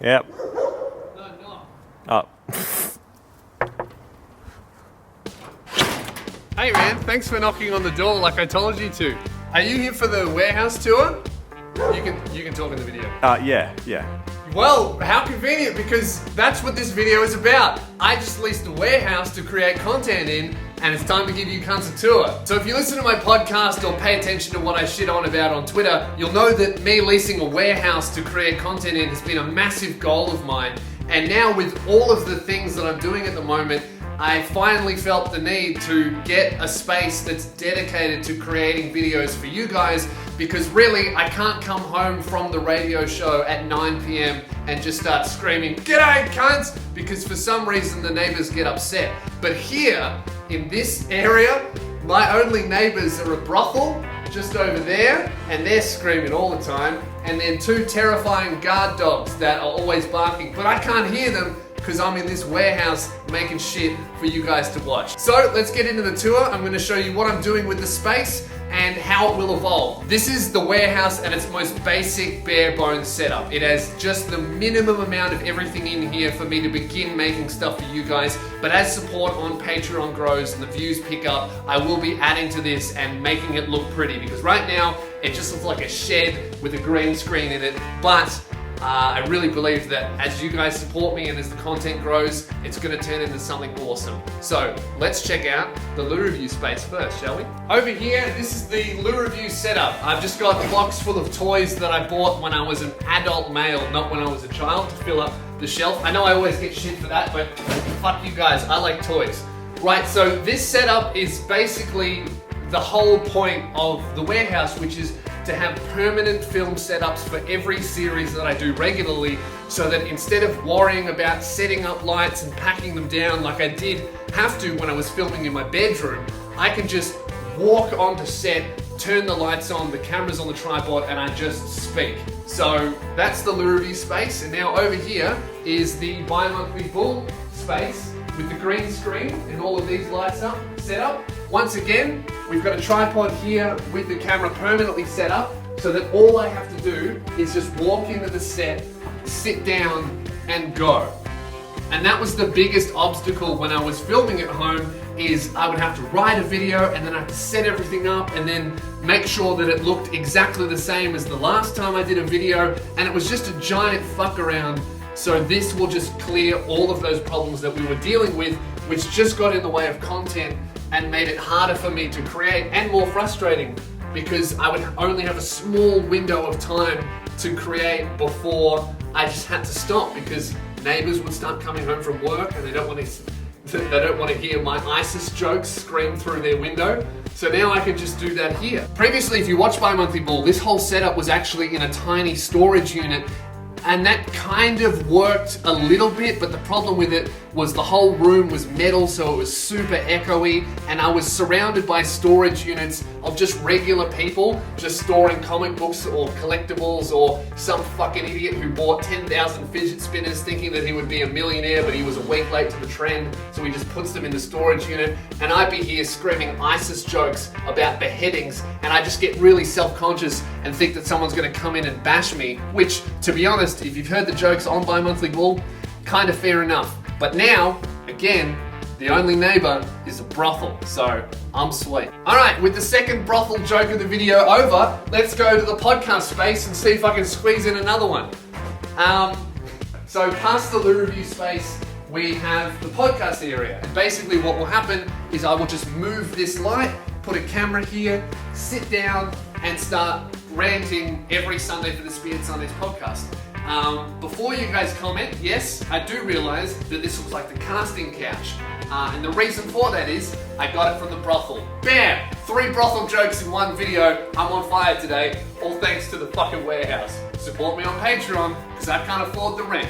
Yep. No, not. Oh. Hey man, thanks for knocking on the door like I told you to. Are you here for the warehouse tour? You can talk in the video. Yeah. Well, how convenient, because that's what this video is about. I just leased a warehouse to create content in, and it's time to give you cunts a tour. So if you listen to my podcast or pay attention to what I shit on about on Twitter, you'll know that me leasing a warehouse to create content in has been a massive goal of mine. And now with all of the things that I'm doing at the moment, I finally felt the need to get a space that's dedicated to creating videos for you guys, because really I can't come home from the radio show at 9 p.m. and just start screaming, "G'day cunts," because for some reason the neighbors get upset. But here, in this area, my only neighbors are a brothel just over there, and they're screaming all the time, and then two terrifying guard dogs that are always barking, but I can't hear them because I'm in this warehouse making shit for you guys to watch. So let's get into the tour. I'm going to show you what I'm doing with the space and how it will evolve. This is the warehouse at its most basic bare bones setup. It has just the minimum amount of everything in here for me to begin making stuff for you guys. But as support on Patreon grows and the views pick up, I will be adding to this and making it look pretty, because right now it just looks like a shed with a green screen in it. But I really believe that as you guys support me and as the content grows, it's going to turn into something awesome. So let's check out the Loo Review space first, shall we? Over here, this is the Loo Review setup. I've just got a box full of toys that I bought when I was an adult male, not when I was a child, to fill up the shelf. I know I always get shit for that, but fuck you guys, I like toys. Right, so this setup is basically the whole point of the warehouse, which is to have permanent film setups for every series that I do regularly, so that instead of worrying about setting up lights and packing them down like I did have to when I was filming in my bedroom, I can just walk onto set, turn the lights on, the camera's on the tripod, and I just speak. So that's the Loo Review space, and now over here is the Bi-Monthly Bull space with the green screen and all of these lights up, set up. Once again, we've got a tripod here with the camera permanently set up, so that all I have to do is just walk into the set, sit down, and go. And that was the biggest obstacle when I was filming at home, is I would have to write a video and then I have to set everything up and then make sure that it looked exactly the same as the last time I did a video, and it was just a giant fuck around. So this will just clear all of those problems that we were dealing with, which just got in the way of content and made it harder for me to create and more frustrating, because I would only have a small window of time to create before I just had to stop, because neighbors would start coming home from work and they don't want to hear my ISIS jokes scream through their window. So now I can just do that here. Previously, if you watch Bi-Monthly Bull, this whole setup was actually in a tiny storage unit, and that kind of worked a little bit, but the problem with it was the whole room was metal, so it was super echoey, and I was surrounded by storage units of just regular people just storing comic books or collectibles, or some fucking idiot who bought 10,000 fidget spinners thinking that he would be a millionaire, but he was a week late to the trend, so he just puts them in the storage unit, and I'd be here screaming ISIS jokes about beheadings, and I just get really self-conscious and think that someone's gonna come in and bash me, which, to be honest, if you've heard the jokes on Bi-Monthly Bull, kind of fair enough. But now, again, the only neighbor is a brothel, so I'm sweet. Alright, with the second brothel joke of the video over, let's go to the podcast space and see if I can squeeze in another one. So past the Loo Review space, we have the podcast area. And basically what will happen is I will just move this light, put a camera here, sit down, and start ranting every Sunday for the Speared Sundays podcast. Before you guys comment, yes, I do realize that this looks like the casting couch. And the reason for that is I got it from the brothel. Bam! 3 brothel jokes in one video. I'm on fire today, all thanks to the fucking warehouse. Support me on Patreon, because I can't afford the rent.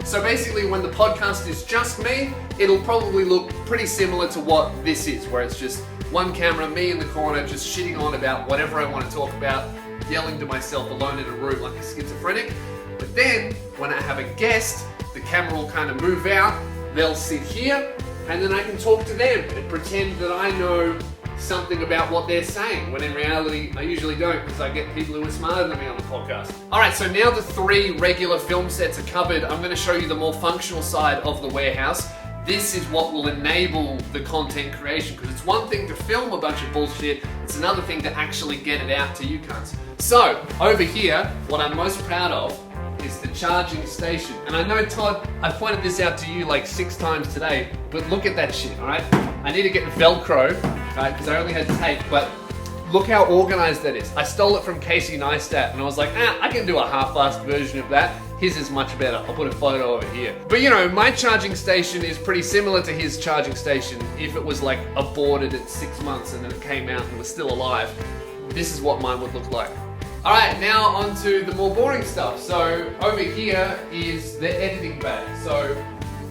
So basically, when the podcast is just me, it'll probably look pretty similar to what this is, where it's just one camera, me in the corner, just shitting on about whatever I want to talk about, yelling to myself alone in a room like a schizophrenic. But then, when I have a guest, the camera will kind of move out, they'll sit here, and then I can talk to them and pretend that I know something about what they're saying, when in reality, I usually don't, because I get people who are smarter than me on the podcast. All right, so now the 3 regular film sets are covered, I'm gonna show you the more functional side of the warehouse. This is what will enable the content creation, because it's one thing to film a bunch of bullshit, it's another thing to actually get it out to you cunts. So, over here, what I'm most proud of is the charging station. And I know, Todd, I pointed this out to you like 6 times today, but look at that shit, all right? I need to get Velcro, right, because I only had tape, but look how organized that is. I stole it from Casey Neistat, and I was like, I can do a half-assed version of that. His is much better. I'll put a photo over here. But you know, my charging station is pretty similar to his charging station if it was like aborted at 6 months and then it came out and was still alive. This is what mine would look like. All right, now on to the more boring stuff. So over here is the editing bay. So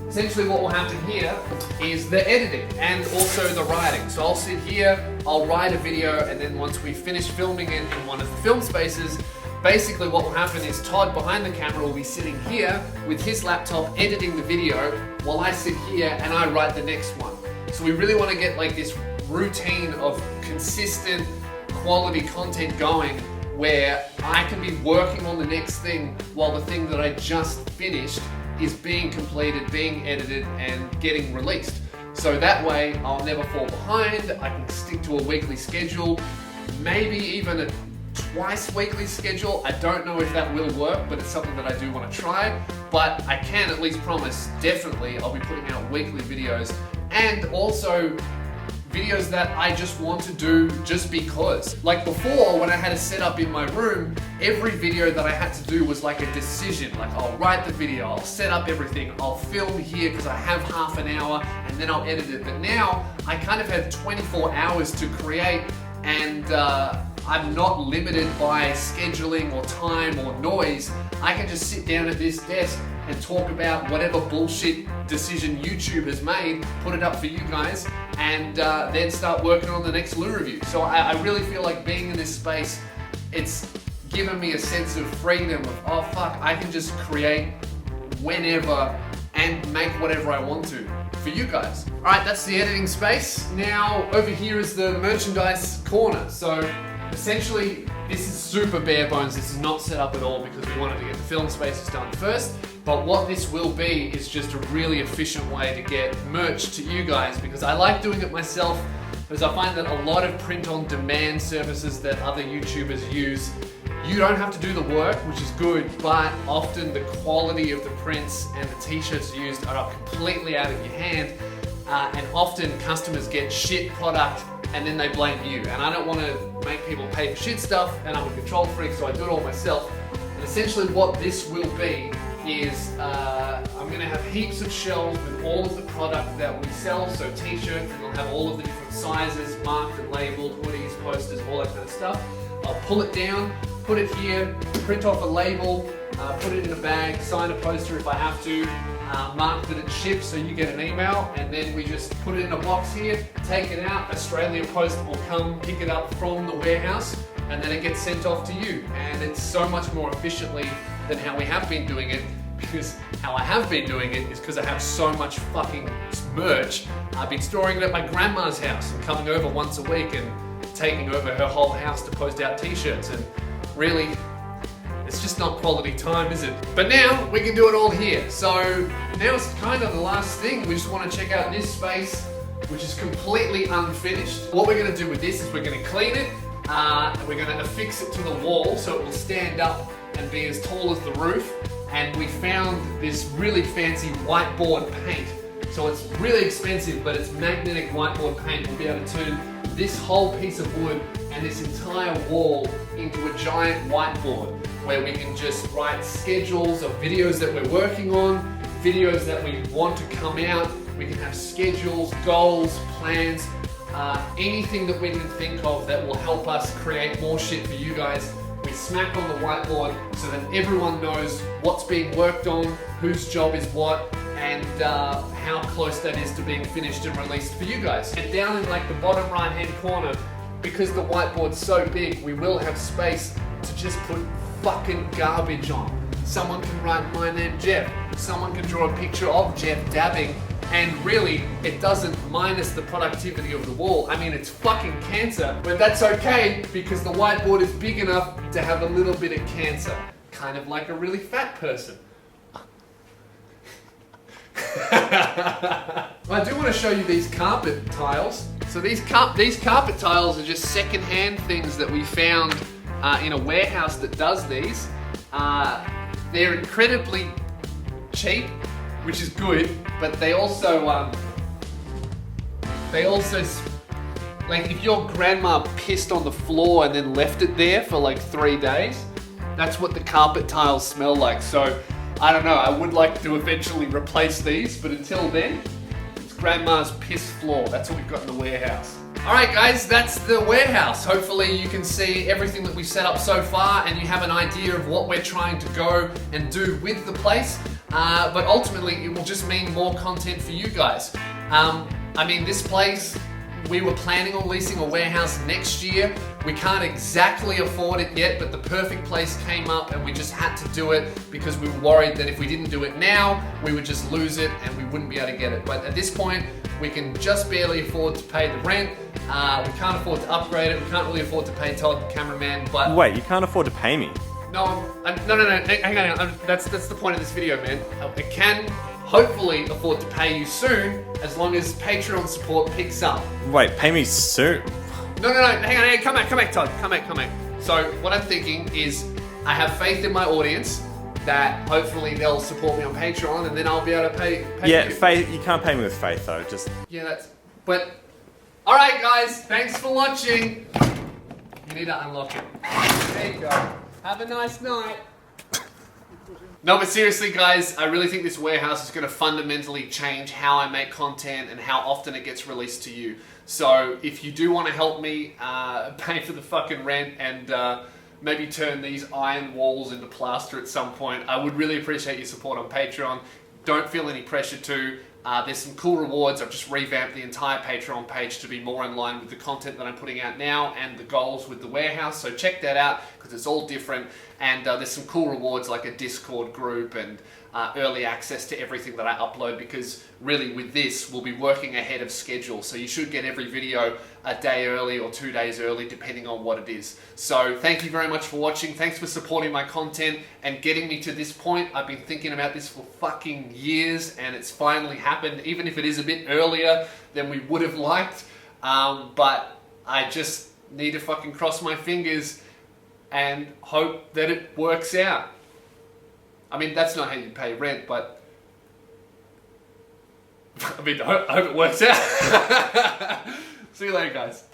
essentially what will happen here is the editing and also the writing. So I'll sit here, I'll write a video, and then once we finish filming it in one of the film spaces, basically what will happen is Todd behind the camera will be sitting here with his laptop editing the video while I sit here and I write the next one. So we really want to get like this routine of consistent quality content going where I can be working on the next thing while the thing that I just finished is being completed, being edited, and getting released. So that way I'll never fall behind, I can stick to a weekly schedule, maybe even a twice weekly schedule. I don't know if that will work, but it's something that I do want to try. But I can at least promise, definitely, I'll be putting out weekly videos, and also videos that I just want to do just because. Like before, when I had a setup in my room, every video that I had to do was like a decision. Like I'll write the video, I'll set up everything, I'll film here because I have half an hour, and then I'll edit it. But now I kind of have 24 hours to create, and I'm not limited by scheduling or time or noise. I can just sit down at this desk and talk about whatever bullshit decision YouTube has made, put it up for you guys, and then start working on the next Lou review. So I really feel like being in this space, it's given me a sense of freedom of, oh fuck, I can just create whenever and make whatever I want to for you guys. All right, that's the editing space. Now over here is the merchandise corner. So essentially, this is super bare bones. This is not set up at all because we wanted to get the film spaces done first. But what this will be is just a really efficient way to get merch to you guys, because I like doing it myself, because I find that a lot of print-on-demand services that other YouTubers use, you don't have to do the work, which is good, but often the quality of the prints and the t-shirts used are completely out of your hand, and often customers get shit product and then they blame you. And I don't want to make people pay for shit stuff, and I'm a control freak, so I do it all myself. And essentially what this will be is I'm going to have heaps of shelves with all of the product that we sell, so t-shirts, and they'll have all of the different sizes, marked and labeled, hoodies, posters, all that kind of stuff. I'll pull it down, put it here, print off a label, put it in a bag, sign a poster if I have to, mark that it's shipped so you get an email, and then we just put it in a box here, take it out, Australia Post will come pick it up from the warehouse, and then it gets sent off to you. And it's so much more efficiently than how we have been doing it, because how I have been doing it is because I have so much fucking merch. I've been storing it at my grandma's house and coming over once a week and taking over her whole house to post out t-shirts, and really, it's just not quality time, is it? But now we can do it all here. So now it's kind of the last thing. We just want to check out this space, which is completely unfinished. What we're going to do with this is we're going to clean it, and we're going to affix it to the wall so it will stand up and be as tall as the roof. And we found this really fancy whiteboard paint. So it's really expensive, but it's magnetic whiteboard paint. We'll be able to turn this whole piece of wood and this entire wall into a giant whiteboard where we can just write schedules of videos that we're working on, videos that we want to come out. We can have schedules, goals, plans, anything that we can think of that will help us create more shit for you guys. We smack on the whiteboard so that everyone knows what's being worked on, whose job is what, and how close that is to being finished and released for you guys. And down in like the bottom right hand corner, because the whiteboard's so big, we will have space to just put fucking garbage on. Someone can write my name Jeff, someone can draw a picture of Jeff dabbing, and really, it doesn't minus the productivity of the wall. I mean, it's fucking cancer, but that's okay because the whiteboard is big enough to have a little bit of cancer. Kind of like a really fat person. I do want to show you these carpet tiles. So these carpet tiles are just second-hand things that we found in a warehouse that does these. They're incredibly cheap, which is good, but they also like if your grandma pissed on the floor and then left it there for like 3 days, that's what the carpet tiles smell like. So I don't know, I would like to eventually replace these, but until then, it's grandma's piss floor. That's what we've got in the warehouse. Alright guys, that's the warehouse. Hopefully you can see everything that we've set up so far and you have an idea of what we're trying to go and do with the place. But ultimately it will just mean more content for you guys. I mean, this place, we were planning on leasing a warehouse next year. We can't exactly afford it yet, but the perfect place came up and we just had to do it because we were worried that if we didn't do it now, we would just lose it and we wouldn't be able to get it. But at this point, we can just barely afford to pay the rent. We can't afford to upgrade it. We can't really afford to pay Todd, the cameraman, but... Wait, you can't afford to pay me? No, hang on. That's the point of this video, man. I can hopefully afford to pay you soon as long as Patreon support picks up. Wait, pay me soon? No, hang on, come back, Todd. Come back. So what I'm thinking is I have faith in my audience that hopefully they'll support me on Patreon and then I'll be able to pay yeah, you. faith. You can't pay me with faith though, just... Yeah, but... Alright guys, thanks for watching. You need to unlock it. There you go. Have a nice night. No, but seriously guys, I really think this warehouse is going to fundamentally change how I make content and how often it gets released to you. So if you do want to help me pay for the fucking rent and maybe turn these iron walls into plaster at some point, I would really appreciate your support on Patreon. Don't feel any pressure to. There's some cool rewards. I've just revamped the entire Patreon page to be more in line with the content that I'm putting out now and the goals with the warehouse. So check that out because it's all different. And there's some cool rewards like a Discord group and early access to everything that I upload, because really with this, we'll be working ahead of schedule. So you should get every video a day early or 2 days early, depending on what it is. So thank you very much for watching. Thanks for supporting my content and getting me to this point. I've been thinking about this for fucking years and it's finally happened, even if it is a bit earlier than we would have liked. But I just need to fucking cross my fingers and hope that it works out. I mean, that's not how you pay rent, but I mean, I hope it works out. See you later, guys.